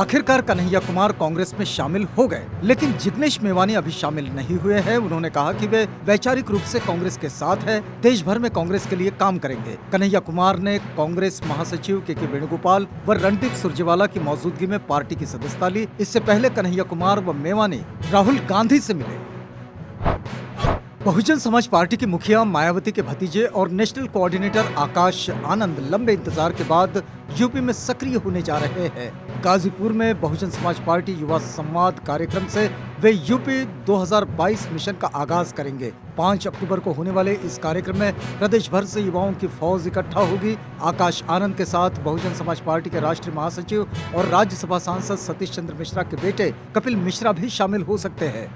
आखिरकार कन्हैया कुमार कांग्रेस में शामिल हो गए, लेकिन जिग्नेश मेवानी अभी शामिल नहीं हुए हैं। उन्होंने कहा कि वे वैचारिक रूप से कांग्रेस के साथ हैं, देश भर में कांग्रेस के लिए काम करेंगे। कन्हैया कुमार ने कांग्रेस महासचिव के वेणुगोपाल व रणदीप सुरजेवाला की मौजूदगी में पार्टी की सदस्यता ली। इससे पहले कन्हैया कुमार व मेवानी राहुल गांधी से मिले। बहुजन समाज पार्टी की मुखिया मायावती के भतीजे और नेशनल कोऑर्डिनेटर आकाश आनंद लंबे इंतजार के बाद यूपी में सक्रिय होने जा रहे हैं। गाजीपुर में बहुजन समाज पार्टी युवा संवाद कार्यक्रम से वे यूपी 2022 मिशन का आगाज करेंगे। 5 अक्टूबर को होने वाले इस कार्यक्रम में प्रदेश भर से युवाओं की फौज इकट्ठा होगी। आकाश आनंद के साथ बहुजन समाज पार्टी के राष्ट्रीय महासचिव और राज्यसभा सांसद सतीश चंद्र मिश्रा के बेटे कपिल मिश्रा भी शामिल हो सकते हैं।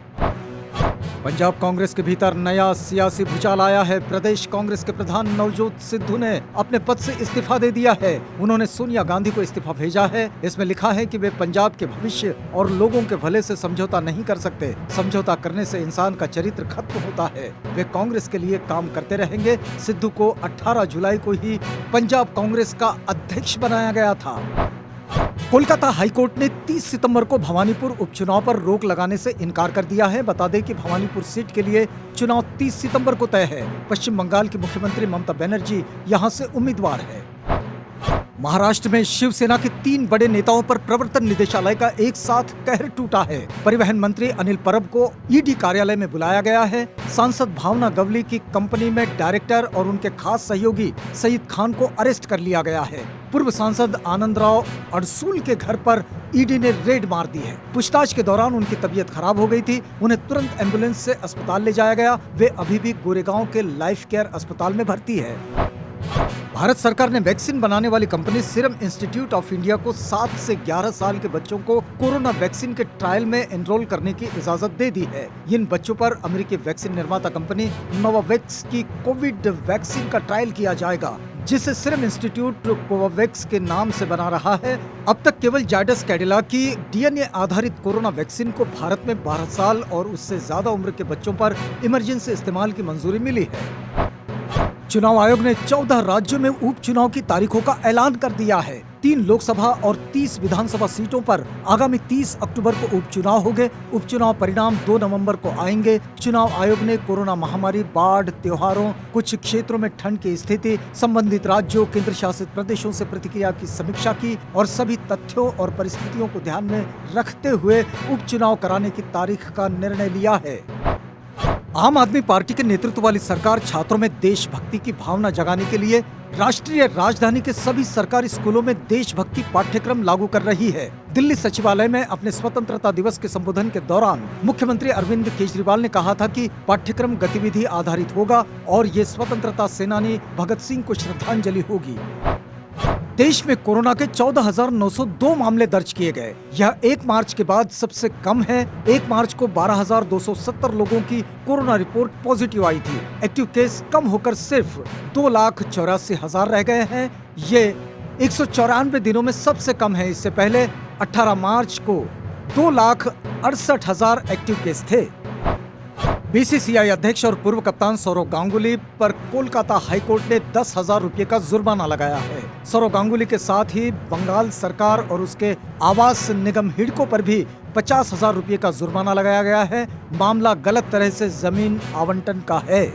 पंजाब कांग्रेस के भीतर नया सियासी भूचाल आया है। प्रदेश कांग्रेस के प्रधान नवजोत सिद्धू ने अपने पद से इस्तीफा दे दिया है। उन्होंने सोनिया गांधी को इस्तीफा भेजा है। इसमें लिखा है कि वे पंजाब के भविष्य और लोगों के भले से समझौता नहीं कर सकते। समझौता करने से इंसान का चरित्र खत्म होता है। वे कांग्रेस के लिए काम करते रहेंगे। सिद्धू को 18 जुलाई को ही पंजाब कांग्रेस का अध्यक्ष बनाया गया था। कोलकाता हाईकोर्ट ने 30 सितंबर को भवानीपुर उपचुनाव पर रोक लगाने से इनकार कर दिया है। बता दें कि भवानीपुर सीट के लिए चुनाव 30 सितंबर को तय है। पश्चिम बंगाल की मुख्यमंत्री ममता बनर्जी यहां से उम्मीदवार है। महाराष्ट्र में शिवसेना के 3 बड़े नेताओं पर प्रवर्तन निदेशालय का एक साथ कहर टूटा है। परिवहन मंत्री अनिल परब को ईडी कार्यालय में बुलाया गया है। सांसद भावना गवली की कंपनी में डायरेक्टर और उनके खास सहयोगी सईद खान को अरेस्ट कर लिया गया है। पूर्व सांसद आनंदराव अड़सूल के घर पर ईडी ने रेड मार दी है। पूछताछ के दौरान उनकी तबीयत खराब हो गई थी। उन्हें तुरंत एम्बुलेंस से अस्पताल ले जाया गया। वे अभी भी गोरेगांव के लाइफ केयर अस्पताल में भर्ती है। भारत सरकार ने वैक्सीन बनाने वाली company serum institute of India को 7 से 11 साल के बच्चों को कोरोना वैक्सीन के ट्रायल में एनरोल करने की इजाजत दे दी है। इन बच्चों पर अमेरिकी वैक्सीन निर्माता कंपनी नोवावैक्स की कोविड वैक्सीन का ट्रायल किया जाएगा, जिसे सीरम इंस्टीट्यूट कोवावैक्स के नाम से बना रहा है। अब तक केवल जायडस कैडिला की डीएनए आधारित कोरोना वैक्सीन को भारत में 12 साल और उससे ज्यादा उम्र के बच्चों पर इमरजेंसी इस्तेमाल की मंजूरी मिली है। चुनाव आयोग ने 14 राज्यों में उपचुनाव की तारीखों का ऐलान कर दिया है। 3 लोकसभा और 30 विधानसभा सीटों पर आगामी 30 अक्टूबर को उपचुनाव होंगे। उपचुनाव परिणाम 2 नवंबर को आएंगे। चुनाव आयोग ने कोरोना महामारी, बाढ़, त्योहारों, कुछ क्षेत्रों में ठंड की स्थिति, संबंधित राज्यों, केंद्र शासित प्रदेशों से प्रतिक्रिया की समीक्षा की और सभी तथ्यों और परिस्थितियों को ध्यान में रखते हुए उपचुनाव कराने की तारीख का निर्णय लिया है। आम आदमी पार्टी के नेतृत्व वाली सरकार छात्रों में देशभक्ति की भावना जगाने के लिए राष्ट्रीय राजधानी के सभी सरकारी स्कूलों में देशभक्ति पाठ्यक्रम लागू कर रही है। दिल्ली सचिवालय में अपने स्वतंत्रता दिवस के संबोधन के दौरान मुख्यमंत्री अरविंद केजरीवाल ने कहा था कि पाठ्यक्रम गतिविधि आधारित होगा और ये स्वतंत्रता सेनानी भगत सिंह को श्रद्धांजलि होगी। देश में कोरोना के 14,902 मामले दर्ज किए गए। यह 1 मार्च के बाद सबसे कम है। 1 मार्च को 12,270 लोगों की कोरोना रिपोर्ट पॉजिटिव आई थी। एक्टिव केस कम होकर सिर्फ 2,84,000 रह गए हैं। ये 194 दिनों में सबसे कम है। इससे पहले 18 मार्च को 2,68,000 एक्टिव केस थे। बीसीसीआई अध्यक्ष और पूर्व कप्तान सौरव गांगुली पर कोलकाता हाईकोर्ट ने 10,000 रुपये का जुर्माना लगाया है। सौरव गांगुली के साथ ही बंगाल सरकार और उसके आवास निगम हिडको पर भी 50,000 रुपये का जुर्माना लगाया गया है। मामला गलत तरह से जमीन आवंटन का है।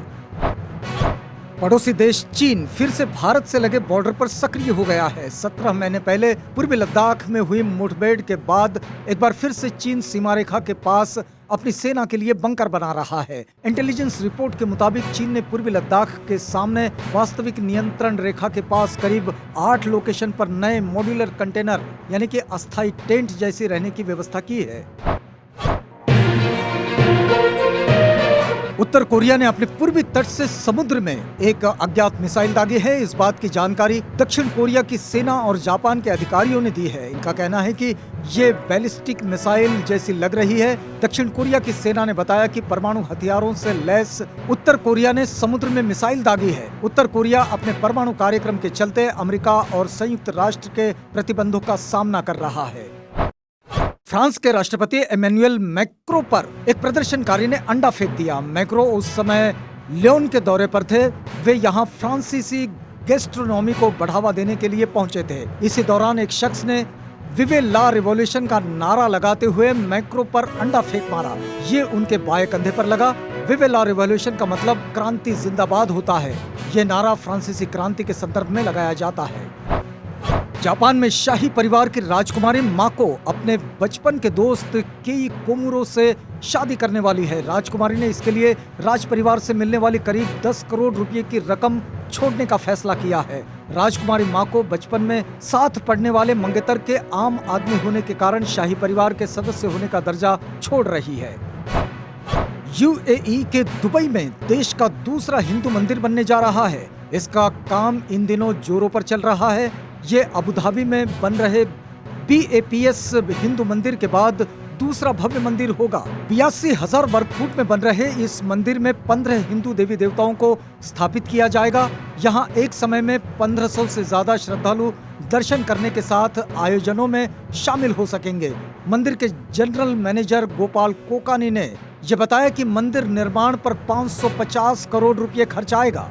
पड़ोसी देश चीन फिर से भारत से लगे बॉर्डर पर सक्रिय हो गया है। 17 महीने पहले पूर्वी लद्दाख में हुई मुठभेड़ के बाद एक बार फिर से चीन सीमा रेखा के पास अपनी सेना के लिए बंकर बना रहा है। इंटेलिजेंस रिपोर्ट के मुताबिक चीन ने पूर्वी लद्दाख के सामने वास्तविक नियंत्रण रेखा के पास करीब 8 लोकेशन पर नए मॉड्यूलर कंटेनर यानी कि अस्थायी टेंट जैसी रहने की व्यवस्था की है। उत्तर कोरिया ने अपने पूर्वी तट से समुद्र में एक अज्ञात मिसाइल दागी है। इस बात की जानकारी दक्षिण कोरिया की सेना और जापान के अधिकारियों ने दी है। इनका कहना है कि ये बैलिस्टिक मिसाइल जैसी लग रही है। दक्षिण कोरिया की सेना ने बताया कि परमाणु हथियारों से लैस उत्तर कोरिया ने समुद्र में मिसाइल दागी है। उत्तर कोरिया अपने परमाणु कार्यक्रम के चलते अमेरिका और संयुक्त राष्ट्र के प्रतिबंधों का सामना कर रहा है। फ्रांस के राष्ट्रपति एमेनुएल मैक्रो पर एक प्रदर्शनकारी ने अंडा फेंक दिया। मैक्रो उस समय लियोन के दौरे पर थे। वे यहाँ फ्रांसीसी गैस्ट्रोनॉमी को बढ़ावा देने के लिए पहुंचे थे। इसी दौरान एक शख्स ने विवे ला रिवॉल्यूशन का नारा लगाते हुए मैक्रो पर अंडा फेंक मारा। ये उनके बाएं कंधे पर लगा। विवे ला रिवॉल्यूशन का मतलब क्रांति जिंदाबाद होता है। ये नारा फ्रांसीसी क्रांति के संदर्भ में लगाया जाता है। जापान में शाही परिवार की राजकुमारी माको अपने बचपन के दोस्त केई कोमुरो से शादी करने वाली है। राजकुमारी ने इसके लिए राज परिवार से मिलने वाली करीब 10 करोड़ रुपए की रकम छोड़ने का फैसला किया है। राजकुमारी माको बचपन में साथ पढ़ने वाले मंगेतर के आम आदमी होने के कारण शाही परिवार के सदस्य होने का दर्जा छोड़ रही है। यूएई के दुबई में देश का दूसरा हिंदू मंदिर बनने जा रहा है। इसका काम इन दिनों जोरों पर चल रहा है। ये अबुधाबी में बन रहे BAPS हिंदू मंदिर के बाद दूसरा भव्य मंदिर होगा। 82,000 वर्ग फुट में बन रहे इस मंदिर में 15 हिंदू देवी देवताओं को स्थापित किया जाएगा। यहाँ एक समय में 1500 से ज्यादा श्रद्धालु दर्शन करने के साथ आयोजनों में शामिल हो सकेंगे। मंदिर के जनरल मैनेजर गोपाल कोकानी ने यह बताया कि मंदिर निर्माण पर 550 करोड़ रुपए खर्च आएगा।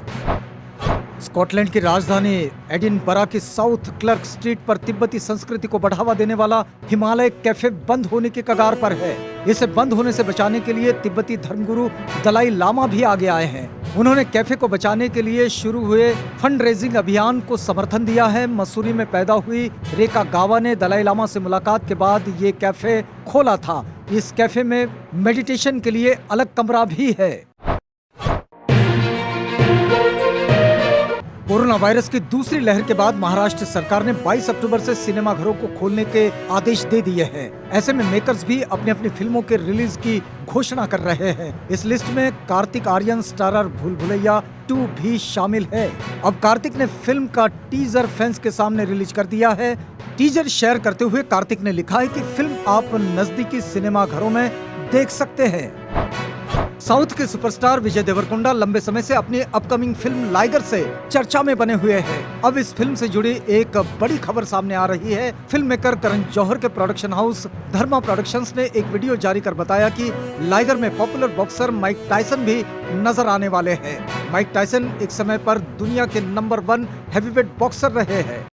स्कॉटलैंड की राजधानी एडिनबरा की साउथ क्लर्क स्ट्रीट पर तिब्बती संस्कृति को बढ़ावा देने वाला हिमालय कैफे बंद होने के कगार पर है। इसे बंद होने से बचाने के लिए तिब्बती धर्मगुरु दलाई लामा भी आगे आए हैं। उन्होंने कैफे को बचाने के लिए शुरू हुए फंड रेजिंग अभियान को समर्थन दिया है। मसूरी में पैदा हुई रेका गावा ने दलाई लामा से मुलाकात के बाद ये कैफे खोला था। इस कैफे में मेडिटेशन के लिए अलग कमरा भी है। कोरोना वायरस की दूसरी लहर के बाद महाराष्ट्र सरकार ने 22 अक्टूबर से सिनेमाघरों को खोलने के आदेश दे दिए हैं। ऐसे में मेकर्स भी अपनी अपनी फिल्मों के रिलीज की घोषणा कर रहे हैं। इस लिस्ट में कार्तिक आर्यन स्टारर भूल भुलैया 2 भी शामिल है। अब कार्तिक ने फिल्म का टीजर फैंस के सामने रिलीज कर दिया है। टीजर शेयर करते हुए कार्तिक ने लिखा है कि फिल्म आप नजदीकी सिनेमाघरों में देख सकते हैं। साउथ के सुपरस्टार विजय देवरकोंडा लंबे समय से अपनी अपकमिंग फिल्म लाइगर से चर्चा में बने हुए हैं। अब इस फिल्म से जुड़ी एक बड़ी खबर सामने आ रही है। फिल्म मेकर करण जौहर के प्रोडक्शन हाउस धर्मा प्रोडक्शंस ने एक वीडियो जारी कर बताया कि लाइगर में पॉपुलर बॉक्सर माइक टायसन भी नजर आने वाले हैं। माइक टायसन एक समय पर दुनिया के नंबर 1 हैवीवेट बॉक्सर रहे हैं।